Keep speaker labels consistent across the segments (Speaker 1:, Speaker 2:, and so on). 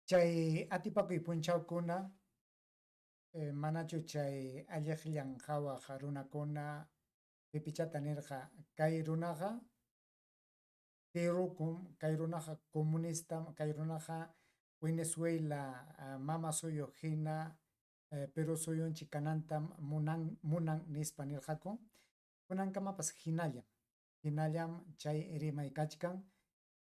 Speaker 1: Chay atipakuy punchawkuna manachu chay alliqllan qhawaq runakuna pipichata nirqa kay runaqa Perukum kay runaqa comunista kay runaqa Venezuela mama suyo hina Perú suyunchik kananta munan nispa nirqaku kunankamapas hinallam chay rimay kachkan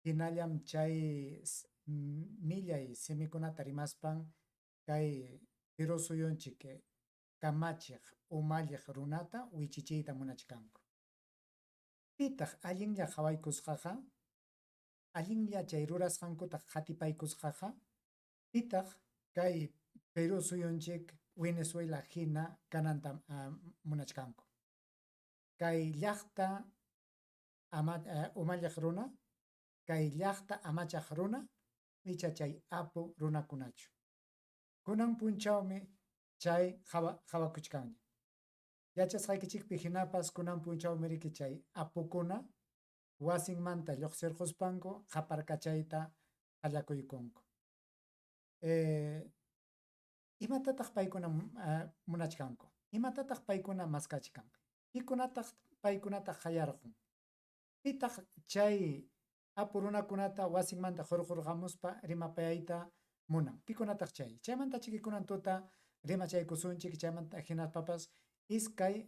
Speaker 1: hinallam chay millay simikunata rimaspan kay Perú suyunchik kamachiq umalliq runata wichichiyta munachkanku. Pitaq allinlla qhawaykusqaqa allinlla chay rurasqankutaq qatipaykusqaqa pitaq kay Perú suyunchik Venezuela hina kananta munachkanku. Kay llaqta umalliq runa kay llaqta amachaq runa icha chay apu runakunachu. Kunan punchawmi chay qhawakuchkanña. Yachasqaykichikpi hinapas kunan punchawmi riki chay apukuna wasinmanta lluqsirquspanku qaparkachayta qallakuykunku. Imatataq paykuna munachkanku, imatataq paykuna maskachkan, pikunataq paykunata qayarqun, pitaq chay apu runakunata wasinmanta hurqurqamuspa rimapayayta munan, pikunataq chay, chaymanta chikikunan tuta rimachaykusunchik chaymanta hinaspapas iskay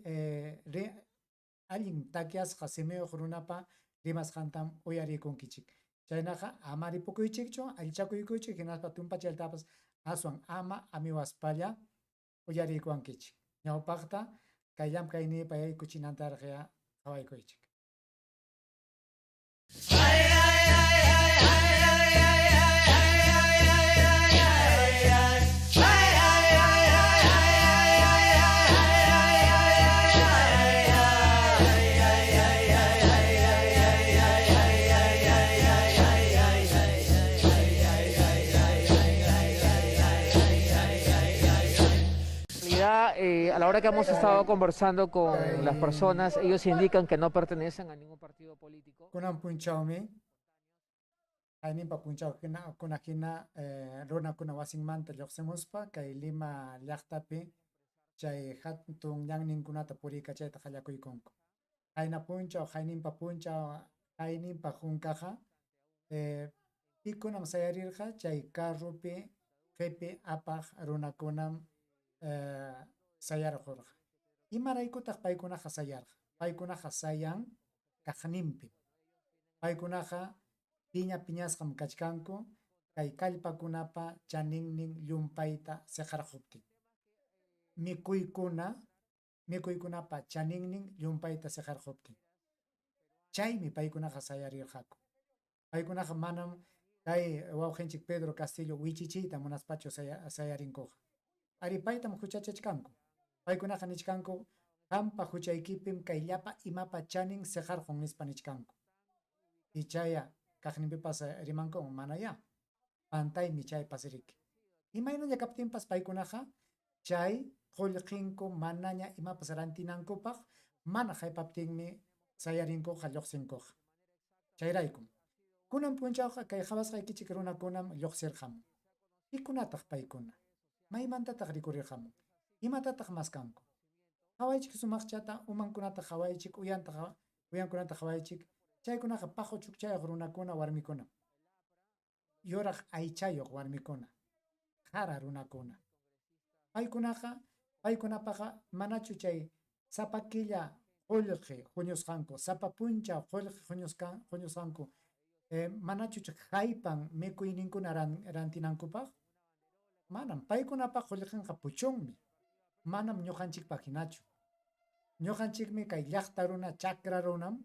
Speaker 1: allin takiasqa simiyuq runapa rimasqantam uyarikunkichik. Chaynaqa ama ripukuychikchu, allichakuykuchik hinaspa tumpachaytapas aswan ama amiwaspalla uyariykuwankichik. Ñawpaqta kay llamkaynipa yaykuchinantaraqya qawaykuychik.
Speaker 2: A la hora que hemos estado conversando con las personas, ellos indican que no pertenecen a ningún partido político.
Speaker 1: Kunan punchawmi ayninpa kuna hina runakuna wasinmanta lluqsimuspa kay Lima llaqtapi chay hatun llanninkunata puriykachayta qallakuykunku. Hayna punchaw, hayninpa punchaw, hayninpa hunkaqa pikunam sayarirqa chay carrupi qhipi apaq runakunam sayarqurqa. Imaraykutaq paykunaqa sayarqa? Paykunaqa sayan kaqninpi. Paykunaqa piña piñasqam kachkanku kay kallpakunapa chaninnin llumpayta seqarquptin. Mikuykunapa chaninnin llumpayta seqarquptin. Chaymi paykunaqa sayarirqaku. Paykunaqa manam kay wawqinchik Pedro Castillo wichichiyta munaspachu sayarinkuqa. Ari paytam huchachachkanku. Paykunaqa nichkanku qampa huchaykipim kay llapa imapa chanin seqarqun nispa nichkanku. Ichaya kaqninpipas rimanku manaya pantaymi chaypas riki. Imaynalla kaptinpas paykunaqa chay qullqinku manaña imapas rantinankupaq mana haypaptinmi sayarinkuqa lluqsinkuqa. Chayraykum. Kunan punchawqa kay qhawasqaykichik runakunam lluqsirqamun. Pikunataq paykuna. Maymantataq rikurirqamun. Imatataq maskanku. Qhawaychik sumaqchata umankunata qhawaychik uyankunata qhawaychik chaykunaqa pahu chukchayuq runakuna warmikuna. Yuraq aychayuq warmikuna. Qhara runakuna. Paykunapaqa manachu chay sapa killa qullqi huñusqanku, sapa punchaw qullqi huñusqanku manachu haypan mikuyninkuna rantinankupaq? Manam paykunapaq qullqinqa puchunmi. Manam ñuqanchikpaq hinachu. Ñuqanchikmi kay llaqta runa chakra runam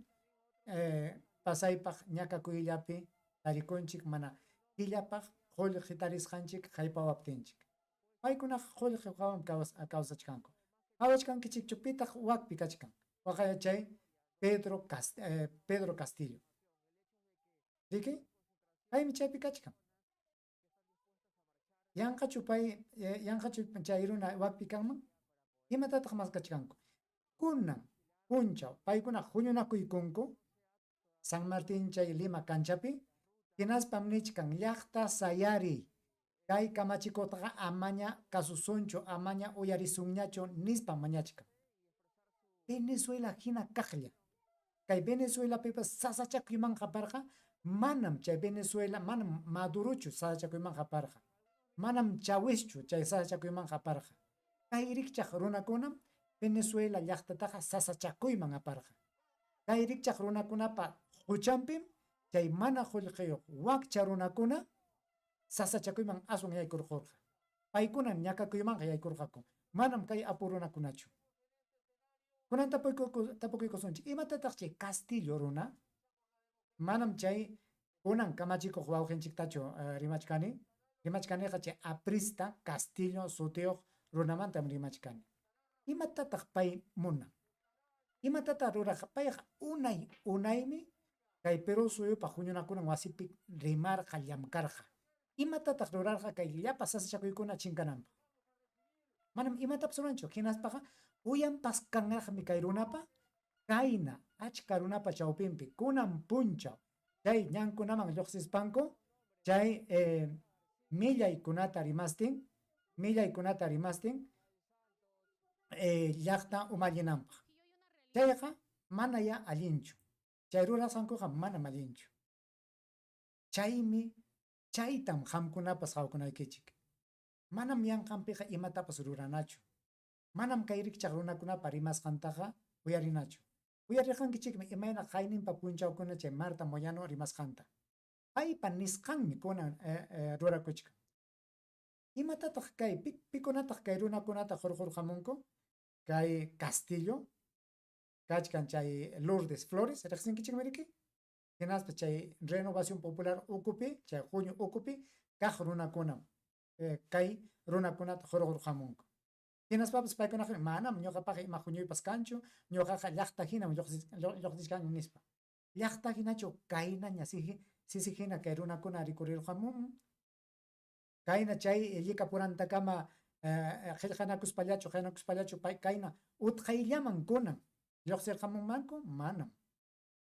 Speaker 1: pasaypaq ñakakuyllapi tarikunchik mana killapaq qullqi tarisqanchik haypawaptinchik. Paykunaqa qullqi kawsachkanku. Qhawachkankichikchu pitaq wakpi kachkan. Waqaya chay Pedro Castillo. Riki? Paymi chaypi kachkan. Yanqachu chay runa wakpi kanman? Imatataq maskachkanku. Kunan punchaw paykuna huñunakuykunku San Martín chay Lima canchapi hinaspam nichkan llaqta sayari kay kamachikotaqa amaña kasusunchu, amaña uyarisunñachu nispa mañachika. Venezuela hina kaqlla. Kay Venezuela pipas sasachakuyman qaparqa manam chay Venezuela manam maduruchu sasachakuyman qaparqa. Manam chawischu chay sasachakuyman qaparqa. Kay rikchaq runakunam Venezuela llaqtataqa sasachakuyman aparqa. Kay rikchaq runakunapa huchampim chay mana qullqiyuq wakcha runakuna sasachakuyman aswan yaykurqurqa. Paykuna ñakakuymanqa yaykurqaku. Manam kay apurunakunachu. Kunan tapukuykusunchik, imatataq chay Castillo runa, manam chay kunan kamachikuq wawqinchiktachu rimachkaniqa chay aprista Castillo sutiyuq runamantam rimachkani. Imatataq pay munan. Imatataq ruraqa payqa unaymi kay Perú suyupa huñunakunan wasipi rimarqa llamkarqa. Imatataq rurarqa kay llapa sasachakuykuna chinkananpaq. Manam imatapas ruranchu, hinaspaqa uyanpas kanraqmi kay runapa, kayna achka runapa chawpinpi kunan punchaw chay ñankunaman lluqsispanku chay millaykunata rimastin llaqta umallinanpaq. Chayqa mana ya allinchu. Chay rurasankuqa manam allinchu. Chaytam hamkunapas hawkunaykichik. Manam yanqanpiqa imatapas ruranachu. Manam kay rikchaq runakunapa rimasqantaqa uyarinachu. Uyariqankichikmi imayna qayninpa punchawkuna chay Marta Moyano rimasqanta. Paypa nisqanmi kunan rurakuchka. Imatataq kay pikunataq kay runakunata hurqurqamunku kay Castillo, kachkan chay Lourdes Flores, riqsinkichikmi riki. Hinaspa chay Renovación Popular ukupi, chay Junio ukupi, kaq runakunam kay runakunata hurqurqamunku. Hinaspapas paykunaqa manam ñuqapaqa ima huñuypas kanchu, ñuqaqa llaqta hinam lluqsishkani nispa. Llaqta hinachu kaynaña sisihina kay runakuna rikurirqamun. Kayna chay llikapurantakama qillqanakuspallachu pay kayna utqayllaman kunan lluqsirqamunmanku manam.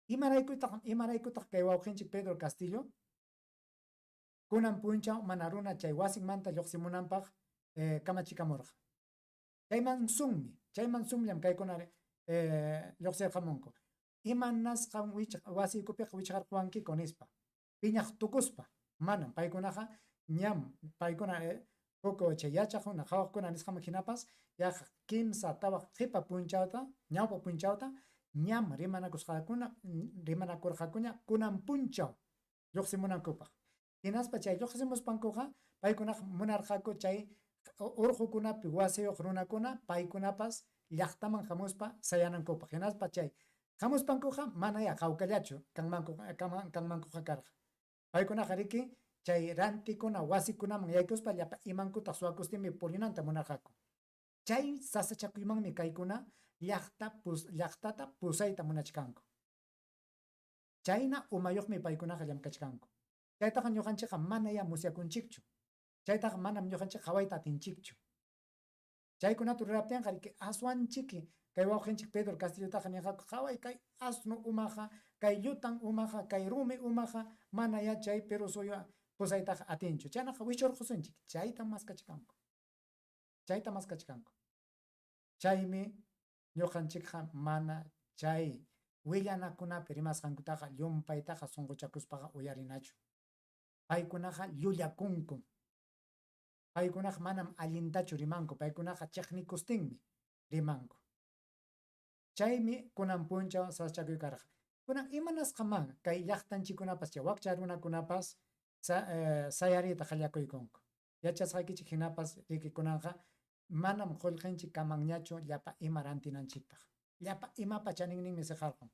Speaker 1: Imaraykutaq kay wawqinchik Pedro Castillo kunan punchaw mana runa chay wasinmanta lluqsimunanpaq kamachikamurqa. Chayman sumllam kaykuna lluqsirqamunku. Imanasqan wasiykupiqa wichqarquwankiku nispa. Piñaq tukuspa manam paykunaqa ñam paykuna huko chay yachaqkuna hawaqkuna nisqaman hinapas yaq kimsa tawaq qipa punchawta ñawpa punchawta ñam rimanakurqakuna kunan punchaw lluqsimunankupaq. Hinaspa chay lluqsimuspankuqa paykunaqa munarqaku chay urqukunapi wasiyuq runakuna paykunapas llaqtaman hamuspa sayanankupaq. Hinaspa chay hamuspankuqa mana ya hawkallachu kanmankuqa karqa. Paykunaqa riki chay rantikuna wasikunaman yaykuspa llapa imankutaq suwakustinmi purinanta munarqaku. Chay sasachakuymanmi kaykuna llaqtata pusayta munachkanku. Chayna umayuqmi paykunaqa llamkachkanku. Chaytaqa ñuqanchikqa mana ya musyakunchikchu. Chaytaqa manam ñuqanchik hawayta atinchikchu. Chaykunata ruraptinqa riki aswanchiki kay wawqinchik Pedro Castillotaqa niqaku haway kay asnu umaqa, kay llutan umaqa, kay rumi umaqa mana ya chay Perú suyu pusaytaqa atinchu. Chaynaqa wichurqusunchik. Chayta maskachkanku. Chaymi ñuqanchikqa mana chay willanakunapi rimasqankutaqa llumpaytaqa sunquchakuspaqa uyarinachu. Paykunaqa llullakunku. Paykunaqa manam allintachu rimanku. Paykunaqa chiqnikustinmi rimanku. Chaymi kunan punchaw sasachakuykarqa. Kunan imanasqaman kay llaqtanchikunapas chay wakcha runakunapas sayarita qallakuykunku. Yachasqaykichik hinapas rikikunanqa manam qullqinchik kamanñachu llapa ima rantinanchikpaq. Llapa imapa chaninninmi siqarqun.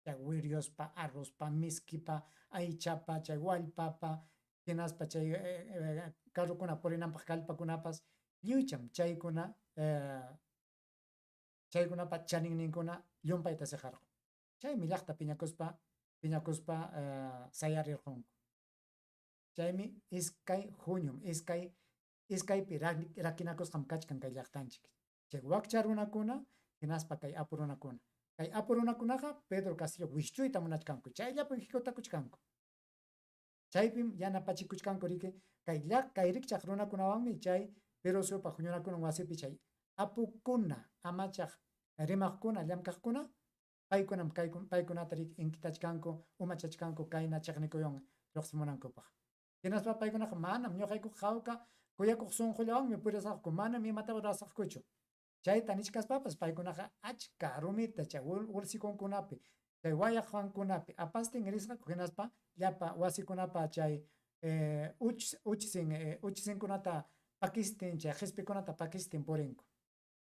Speaker 1: Chay wiriuspa, arrozpa, miskipa, aychapa, chay wallpapa, hinaspa chay carrukuna purinanpaq kallpakunapas llucham chaykunapa chaninninkuna llumpayta siqarqun. Chaymi llaqta piñakuspa sayarirqunku. Chaymi iskay junio, iskaypi rakinakusqam kachkan kay llaqtanchik. Chay wakcha runakuna hinaspa kay apu runakuna. Kay apu runakunaqa Pedro Castillo wischuyta munachkanku. Chayllapi hikutakuchkanku. chaypim yanapachikuchkanku riki kay rikchaq runakunawanmi chay Perusupa huñunakunan wasipi chay apukuna amachaq rimaqkuna llamkaqkuna paykunata inkitachkanku umachachkanku kayna chiqnikuyon lluqsimunankupaq. Hinaspa paykunaqa manam ñuqayku qhawqa kuyakuq sunqullawanmi purisaqku manam imata rurasaqkuchu. Chayta nichkaspapas paykunaqa achka rumita chay ursikunkunapi chay wayaqwankunapi apastin risqaku hinaspa llapa wasikunapa chay uchsinkunata pakistin chay qispikunata pakistin purinku.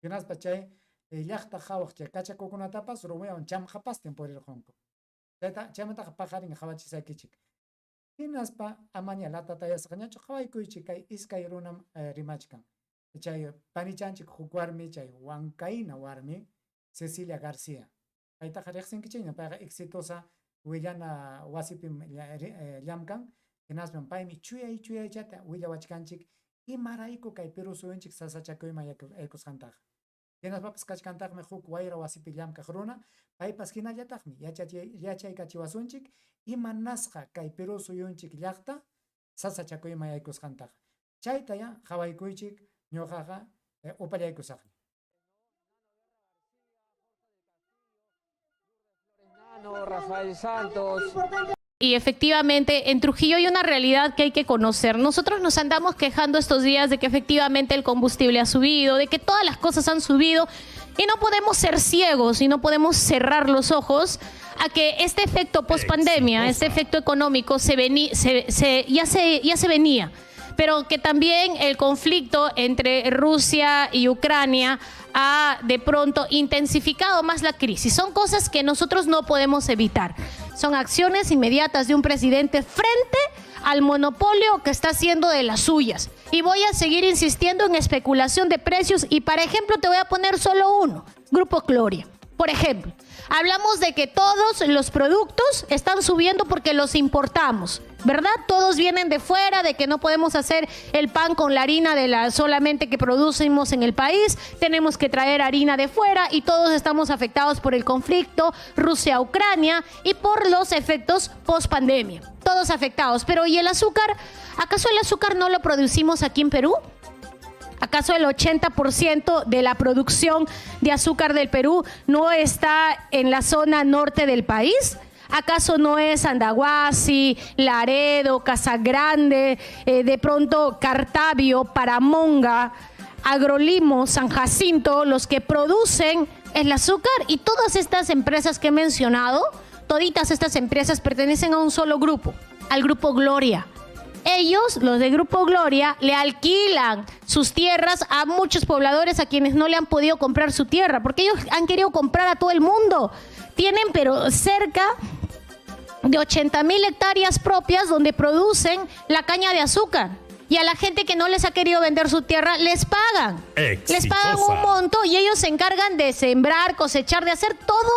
Speaker 1: Hinaspa chay llaqta qhawaq chay kachakukunatapas rumiwan chamqapastin purirqunku. Chaymantaqa paqarin qhawachisaykichik. Hinaspa amaña latata yasaqñachu qhawaykuychik kay iskay runam rimachkan. Chay panichanchik huk warmi chay Huancayna warmi Cecilia García. Paytaqa riqsinkichayña payqa exitosa willana wasipim llamkan. Hinaspan paymi chuyaychata willawachkanchik imarayku kay Perú suyunchik sasachakuyman yaykusqantaqa. Hinaspapas kachkantaqmi huk wayra wasipi llamkaq runa paypas hinallataqmi yachaykachiwasunchik imanasqa kay Perú suyunchik llaqta sasachakuyman yaykusqantaqa. Chaytaya qawaykuychik ñuqaqa upallaykusaqmi.
Speaker 2: Rafael Santos.
Speaker 3: Y efectivamente en Trujillo hay una realidad que hay que conocer. Nosotros nos andamos quejando estos días de que efectivamente el combustible ha subido, de que todas las cosas han subido y no podemos ser ciegos y no podemos cerrar los ojos a que este efecto pospandemia, este efecto económico ya se venía, pero que también el conflicto entre Rusia y Ucrania ha de pronto intensificado más la crisis. Son cosas que nosotros no podemos evitar. Son acciones inmediatas de un presidente frente al monopolio que está haciendo de las suyas. Y voy a seguir insistiendo en especulación de precios y, para ejemplo, te voy a poner solo uno, Grupo Gloria. Por ejemplo, hablamos de que todos los productos están subiendo porque los importamos, ¿verdad? Todos vienen de fuera, de que no podemos hacer el pan con la harina solamente que producimos en el país, tenemos que traer harina de fuera y todos estamos afectados por el conflicto Rusia-Ucrania y por los efectos post-pandemia. Todos afectados. Pero ¿y el azúcar? ¿Acaso el azúcar no lo producimos aquí en Perú? ¿Acaso el 80% de la producción de azúcar del Perú no está en la zona norte del país? ¿Acaso no es Andahuasi, Laredo, Casagrande, de pronto Cartavio, Paramonga, Agrolimo, San Jacinto, los que producen el azúcar? Y todas estas empresas que he mencionado, toditas estas empresas pertenecen a un solo grupo, al Grupo Gloria. Ellos, los de Grupo Gloria, le alquilan sus tierras a muchos pobladores a quienes no le han podido comprar su tierra, porque ellos han querido comprar a todo el mundo. Tienen pero cerca de 80,000 hectáreas propias donde producen la caña de azúcar. Y a la gente que no les ha querido vender su tierra, les pagan. Exitosa. Les pagan un monto y ellos se encargan de sembrar, cosechar, de hacer todo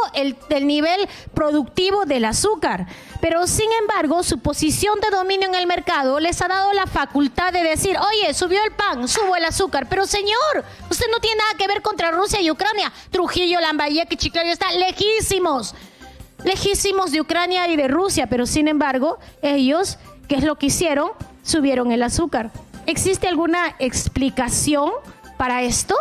Speaker 3: el nivel productivo del azúcar. Pero sin embargo, su posición de dominio en el mercado les ha dado la facultad de decir, oye, subió el pan, subo el azúcar. Pero señor, usted no tiene nada que ver contra Rusia y Ucrania. Trujillo, Lambayeque, Chiclayo están lejísimos de Ucrania y de Rusia. Pero sin embargo, ellos, ¿qué es lo que hicieron? Subieron el azúcar. ¿Existe alguna explicación para esto?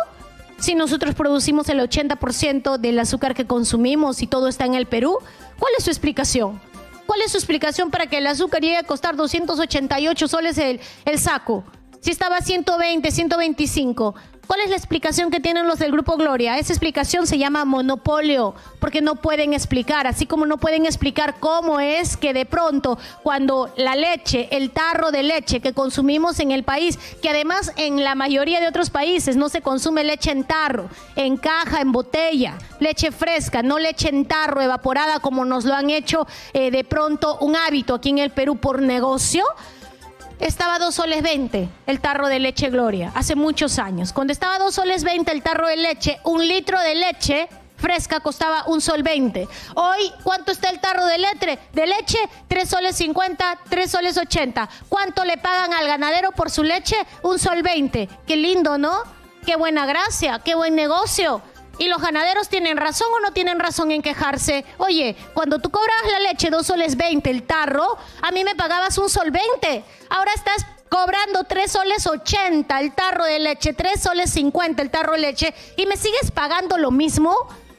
Speaker 3: Si nosotros producimos el 80% del azúcar que consumimos y todo está en el Perú, ¿cuál es su explicación? ¿Cuál es su explicación para que el azúcar llegue a costar 288 soles el saco? Si estaba 120, 125. ¿Cuál es la explicación que tienen los del Grupo Gloria? Esa explicación se llama monopolio, porque no pueden explicar, así como no pueden explicar cómo es que de pronto cuando la leche, el tarro de leche que consumimos en el país, que además en la mayoría de otros países no se consume leche en tarro, en caja, en botella, leche fresca, no leche en tarro evaporada como nos lo han hecho de pronto un hábito aquí en el Perú por negocio. Estaba 2 soles 20 el tarro de leche Gloria, hace muchos años. Cuando estaba 2 soles 20 el tarro de leche, 1 litro de leche fresca costaba 1 sol 20. Hoy, ¿cuánto está el tarro de leche? 3 soles 50, 3 soles 80. ¿Cuánto le pagan al ganadero por su leche? 1 sol 20. Qué lindo, ¿no? Qué buena gracia, qué buen negocio. ¿Y los ganaderos tienen razón o no tienen razón en quejarse? Oye, cuando tú cobrabas la leche 2 soles 20 el tarro, a mí me pagabas 1 sol 20. Ahora estás cobrando 3 soles 80 el tarro de leche, 3 soles 50 el tarro de leche, y me sigues pagando lo mismo.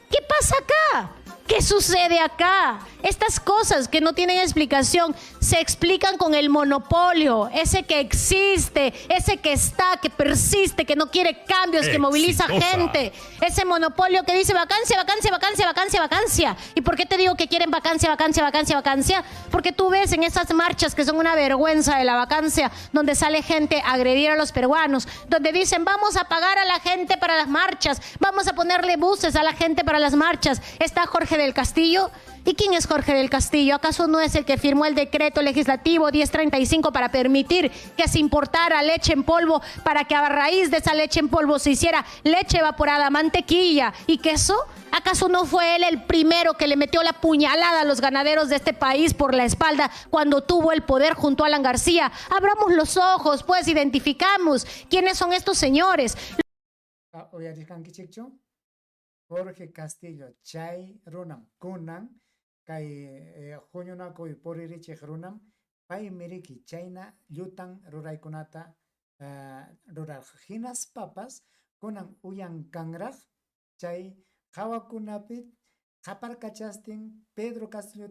Speaker 3: ¿Qué pasa acá? ¿Qué sucede acá? Estas cosas que no tienen explicación se explican con el monopolio, ese que existe, ese que está, que persiste, que no quiere cambios, que moviliza gente. Ese monopolio que dice vacancia, vacancia, vacancia, vacancia, vacancia. ¿Y por qué te digo que quieren vacancia, vacancia, vacancia, vacancia? Porque tú ves en esas marchas que son una vergüenza de la vacancia, donde sale gente a agredir a los peruanos, donde dicen vamos a pagar a la gente para las marchas, vamos a ponerle buses a la gente para las marchas. Está Jorge del Castillo. ¿Y quién es Jorge del Castillo? ¿Acaso no es el que firmó el decreto legislativo 1035 para permitir que se importara leche en polvo, para que a raíz de esa leche en polvo se hiciera leche evaporada, mantequilla y queso? ¿Acaso no fue él el primero que le metió la puñalada a los ganaderos de este país por la espalda cuando tuvo el poder junto a Alan García? Abramos los ojos, pues identificamos quiénes son estos señores.
Speaker 1: Jorge Castillo, Chay Runam, Kunan, Kai Junyonako y Poririche Runam, Pai Miriki, China, Yutan, Rurai Kunata, Rural Hinas Papas, Kunan Uyan Kangraj, Chay, Hawakunapit, Japar Kachastin, Pedro Castillo,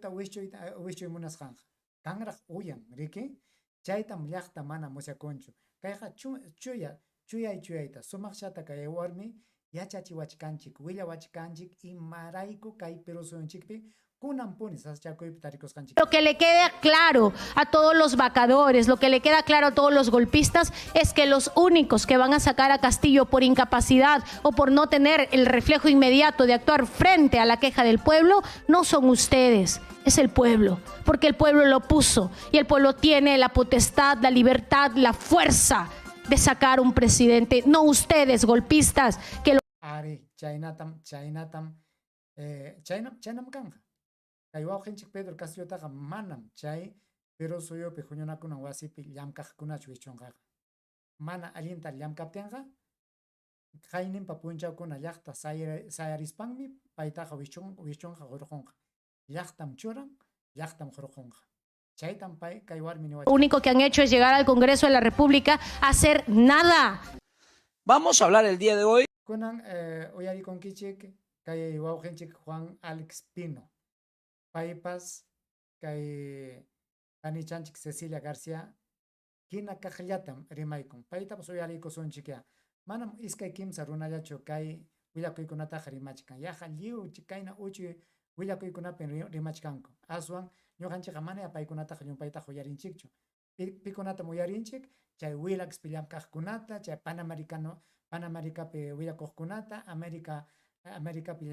Speaker 1: Wisho Munas Hanja, Kangraj Uyan, Riki, Chaitam Yachta Mana Musia Concho, Kaiha Chuya y Chuyaita, Sumachata Kay Warmi, Yachachi Wachkanchik, Willa Wachkanchik y Maraiko Kai Peruso en Chikpi, Kunampunis, Aschaco y Pitaricos Canchik.
Speaker 3: Lo que le queda claro a todos los vacadores, lo que le queda claro a todos los golpistas es que los únicos que van a sacar a Castillo por incapacidad o por no tener el reflejo inmediato de actuar frente a la queja del pueblo no son ustedes, es el pueblo, porque el pueblo lo puso y el pueblo tiene la potestad, la libertad, la fuerza de sacar un presidente, no ustedes golpistas que lo...
Speaker 1: Ari, Chainatam, Kanja. Kaiwa Henchik Pedro Castillo Taga Manam, Chay, pero soy yo pejuñona con wasipi Yamkaj kuna chuichonga. Mana alienta Yamkaptenga, Jainin Papuncha con Ayachta Sayarispangmi, Paitaja Wichonga Jorjonga. Yachtam Churan, Yachtam Jorjonga.
Speaker 3: Lo único que han hecho es llegar al Congreso de la República a hacer nada.
Speaker 4: Vamos a hablar el día de hoy.
Speaker 1: Kunan Oyari Conquichik, Kay Waugenchik Juan Alex Pino. Paipas, Kay Anichanchik Cecilia García, Kina Kajayatam Rimaikon. Paitas Oyari Kosonchikia. Manam Iskay Kim Sarunayacho Kay Willakuikunata Rimachkan. Yaja Liu Chikaina Uchi Willakuikunapen Rimachkanko. Aswan. Ñuqanchik manaya paykunata llumpayta uyarinchikchu. Pikunata uyarinchik, chay willax pillamkaqkunata, chay Panamericapi willakuqkunata, Americapi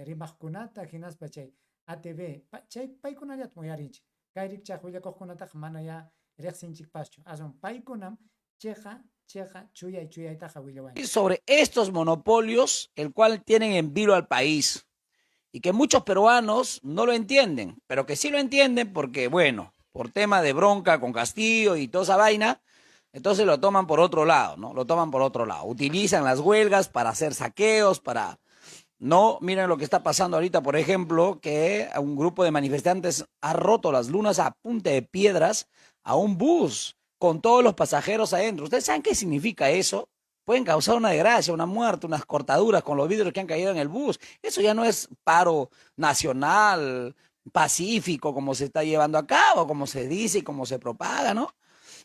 Speaker 1: rimaqkunata, hinaspa chay ATV, chay paykunallata uyarinchik. Kayrik chay willakuqkunata manaya riqsinchik paschu. Aswan paykunam cheja chuyaytaqa willawanchik.
Speaker 4: Sobre estos monopolios, el cual tienen en vilo al país. Y que muchos peruanos no lo entienden, pero que sí lo entienden porque, bueno, por tema de bronca con Castillo y toda esa vaina, entonces lo toman por otro lado, ¿no? Lo toman por otro lado. Utilizan las huelgas para hacer saqueos, para... No, miren lo que está pasando ahorita, por ejemplo, que un grupo de manifestantes ha roto las lunas a punta de piedras a un bus con todos los pasajeros adentro. ¿Ustedes saben qué significa eso? Pueden causar una desgracia, una muerte, unas cortaduras con los vidrios que han caído en el bus. Eso ya no es paro nacional, pacífico, como se está llevando a cabo, como se dice y como se propaga, ¿no?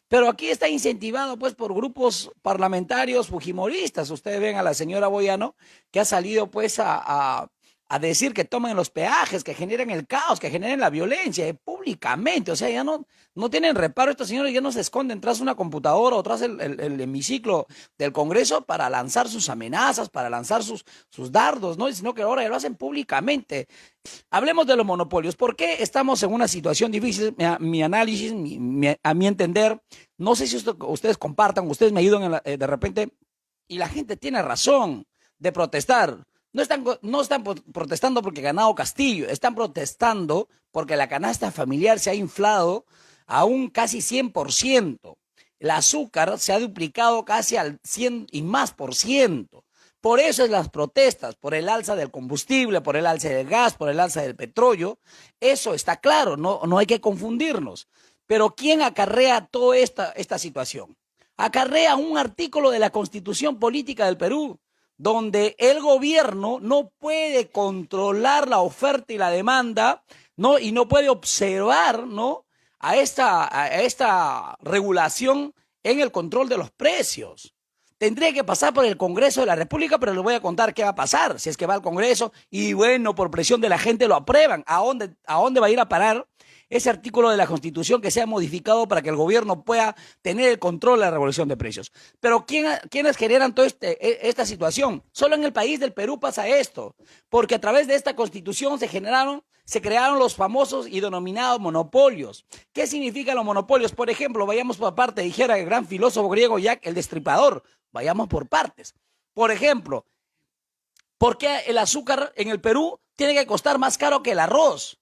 Speaker 4: Pero aquí está incentivado, pues, por grupos parlamentarios fujimoristas. Ustedes ven a la señora Boyano, que ha salido, pues, a decir que tomen los peajes, que generen el caos, que generen la violencia, públicamente. O sea, ya no tienen reparo. Estos señores ya no se esconden tras una computadora o tras el hemiciclo del Congreso para lanzar sus amenazas, para lanzar sus dardos, ¿no? Sino que ahora ya lo hacen públicamente. Hablemos de los monopolios. ¿Por qué estamos en una situación difícil? Mi análisis, a mi entender, no sé si ustedes compartan, ustedes me ayudan de repente, y la gente tiene razón de protestar. No están protestando porque ha ganado Castillo, están protestando porque la canasta familiar se ha inflado a un casi 100%. El azúcar se ha duplicado casi al 100 y más %. Por eso es las protestas, por el alza del combustible, por el alza del gas, por el alza del petróleo. Eso está claro, no hay que confundirnos. Pero ¿quién acarrea toda esta situación? Acarrea un artículo de la Constitución Política del Perú, donde el gobierno no puede controlar la oferta y la demanda, ¿no? Y no puede observar, ¿no?, a esta regulación en el control de los precios. Tendría que pasar por el Congreso de la República, pero les voy a contar qué va a pasar si es que va al Congreso y, bueno, por presión de la gente lo aprueban. ¿A dónde va a ir a parar ese artículo de la Constitución que sea modificado para que el gobierno pueda tener el control de la regulación de precios? Pero ¿quiénes generan toda esta situación? Solo en el país del Perú pasa esto, porque a través de esta Constitución se crearon los famosos y denominados monopolios. ¿Qué significan los monopolios? Por ejemplo, vayamos por parte, dijera el gran filósofo griego Jack el Destripador, vayamos por partes. Por ejemplo, ¿por qué el azúcar en el Perú tiene que costar más caro que el arroz?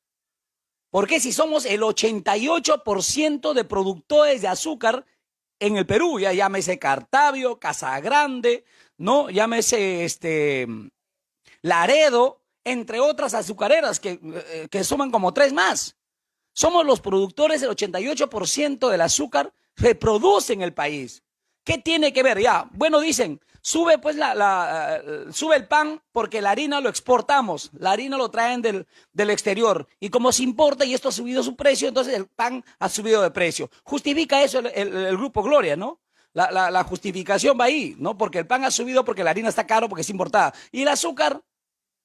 Speaker 4: ¿Por qué si somos el 88% de productores de azúcar en el Perú? Ya llámese Cartavio, Casagrande, ¿no? Llámese Laredo, entre otras azucareras que suman como 3 más. Somos los productores, el 88% del azúcar se produce en el país. ¿Qué tiene que ver? Ya, bueno, dicen, sube pues sube el pan porque la harina lo exportamos, la harina lo traen del exterior y como se importa y esto ha subido su precio, entonces el pan ha subido de precio. Justifica eso el Grupo Gloria, ¿no? La justificación va ahí, ¿no? Porque el pan ha subido porque la harina está caro porque es importada. ¿Y el azúcar?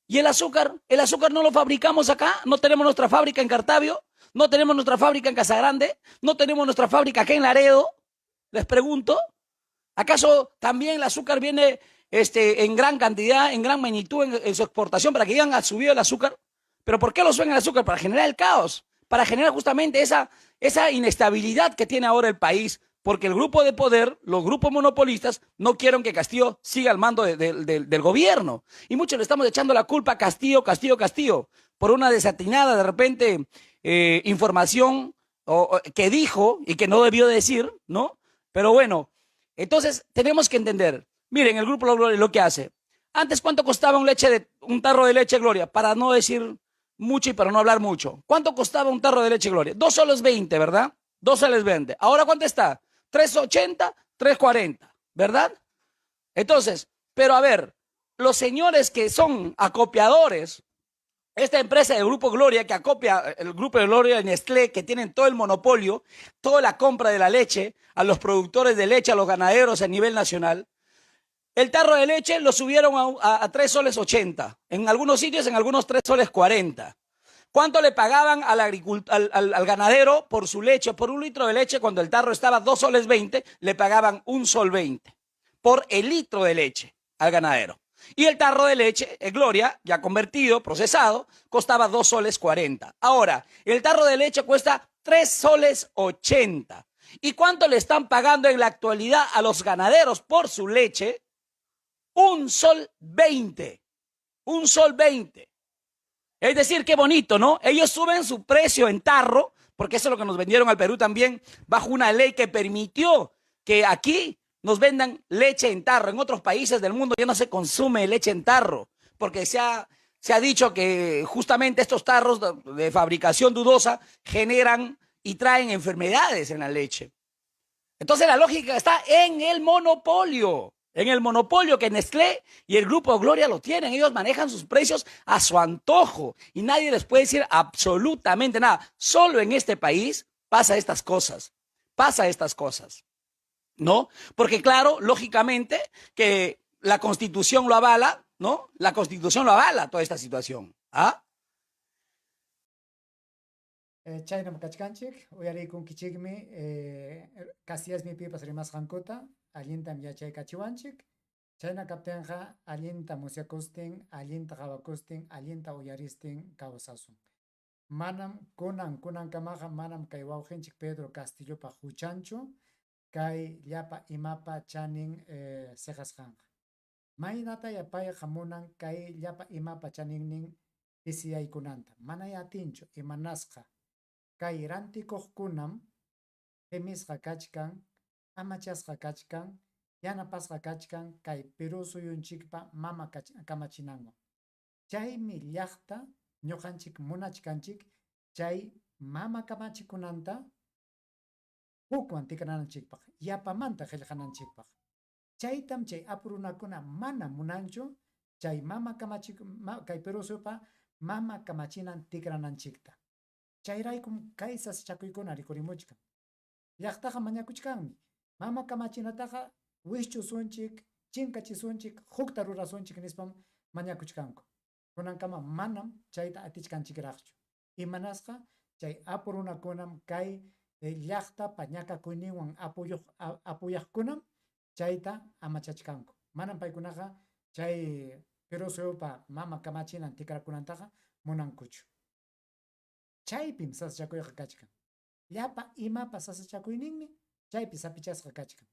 Speaker 4: ¿Y el azúcar? ¿El azúcar no lo fabricamos acá? ¿No tenemos nuestra fábrica en Cartavio? ¿No tenemos nuestra fábrica en Casagrande? ¿No tenemos nuestra fábrica acá en Laredo? Les pregunto. ¿Acaso también el azúcar viene en gran cantidad, en gran magnitud en su exportación para que digan ha subido el azúcar? ¿Pero por qué lo suben el azúcar? Para generar el caos, para generar justamente esa inestabilidad que tiene ahora el país, porque el grupo de poder, los grupos monopolistas, no quieren que Castillo siga al mando del gobierno. Y muchos le estamos echando la culpa a Castillo, por una desatinada, de repente, información que dijo y que no debió decir, ¿no? Pero bueno, entonces tenemos que entender, miren, el Grupo Gloria lo que hace. Antes, ¿cuánto costaba un tarro de leche Gloria? Para no decir mucho y para no hablar mucho. ¿Cuánto costaba un tarro de leche Gloria? 2,20 soles, ¿verdad? 2,20 soles. ¿Ahora cuánto está? 3,80, 3,40, ¿verdad? Entonces, pero a ver, los señores que son acopiadores, esta empresa del Grupo Gloria que acopia el Grupo de Gloria y Nestlé, que tienen todo el monopolio, toda la compra de la leche a los productores de leche, a los ganaderos a nivel nacional, el tarro de leche lo subieron a 3,80 soles. En algunos sitios, en algunos 3,40 soles. ¿Cuánto le pagaban al ganadero por su leche? Por un litro de leche, cuando el tarro estaba 2,20 soles, le pagaban 1,20 sol por el litro de leche al ganadero. Y el tarro de leche, Gloria, ya convertido, procesado, costaba 2,40 soles. Ahora, el tarro de leche cuesta 3,80 soles. ¿Y cuánto le están pagando en la actualidad a los ganaderos por su leche? 1,20 sol. 1,20 sol. Es decir, qué bonito, ¿no? Ellos suben su precio en tarro, porque eso es lo que nos vendieron al Perú también, bajo una ley que permitió que aquí nos vendan leche en tarro. En otros países del mundo ya no se consume leche en tarro, porque se ha dicho que justamente estos tarros de fabricación dudosa generan y traen enfermedades en la leche. Entonces la lógica está en el monopolio que Nestlé y el Grupo Gloria lo tienen. Ellos manejan sus precios a su antojo y nadie les puede decir absolutamente nada. Solo en este país pasa estas cosas, ¿no? Porque claro, lógicamente que la Constitución lo avala, ¿no? La Constitución lo avala toda esta situación. ¿Ah?
Speaker 1: Chayna makachkanchik, uyarikun kichikmi, Casillas mi pipas rimas jankota, alientam yachay kachiwanchik, chayna kaptenja, alienta musiakustin, alienta jawakustin, alienta uyaristin kawasasun. Manam kunan kamaja, manam kay wawqinchik Pedro Castillo pa huchancho, kay llapa imapa chanin sejasjanja. Maynata yapaya jamunan kay llapa imapa chaninnin pisiyaykunanta. Mana yatincho imanasqa. Kay rantikuqkunam, gemisqa kachkan, amachasqa kachkan, yanapasqa kachkan kay Perú suyunchikpa mama kamachinanwan. Chaymi llaqta ñuqanchik munachkanchik chay mama kamachikunanta hukwan tikrananchikpaq, yapamanta qillqananchikpaq. Chaytam chay apurunakuna mana munanchu chay mama kay Perú suyupa mama kamachinan tikrananchikta. Chayraykum kay sasachakuykuna rikurimuchkan. Llaqtaqa mañakuchkanmi. Mama kamachinataqa wischusunchik, chinkachisunchik, hukta rurasunchik nispam mañakuchkanku. Kunankama manam chayta atichkanchikraqchu. Imanasqa chay apurunakunam kay llaqtapa ñakakuyninwan apuyaqkunam chayta amachachkanku. Manam paykunaqa chay Perú suyupa mama kamachinan tikrakunantaqa munankuchu. Chaypim sasachakuyqa kachkan. Llapa imapa sasachakuyninmi chaypi sapichasqa kachkan.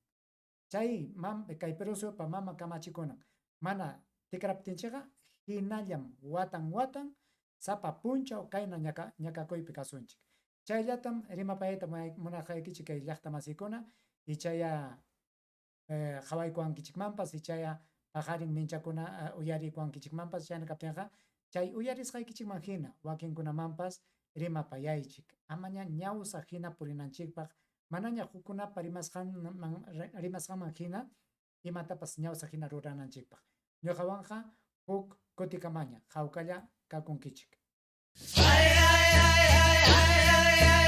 Speaker 1: Chay kay Perú suyupa mama kamachikunan mana tikraptinchiqa hinallam watan sapa punchaw kayna ñakakuypi kasunchik. Chayllatam rimapayta munarqaykichik kay llaqta masiykuna y chaya qhawaykuwankichikmanpas y chaya pajarin minchakuna uyarikuwankichikmanpas chayna kaptinqa chay uyarisqaykichikman hina wakinkunamanpas rimapayaychik. Amaña ñawsa hina purinanchikpaq manaña hukunapa rimasqanman hina imatapas ñawsa hina rurananchikpaq. Ñuqawanqa huk kutikamaña hawkalla kakunkichik.
Speaker 5: Ay, ay, ay, ay, ay, ay, ay.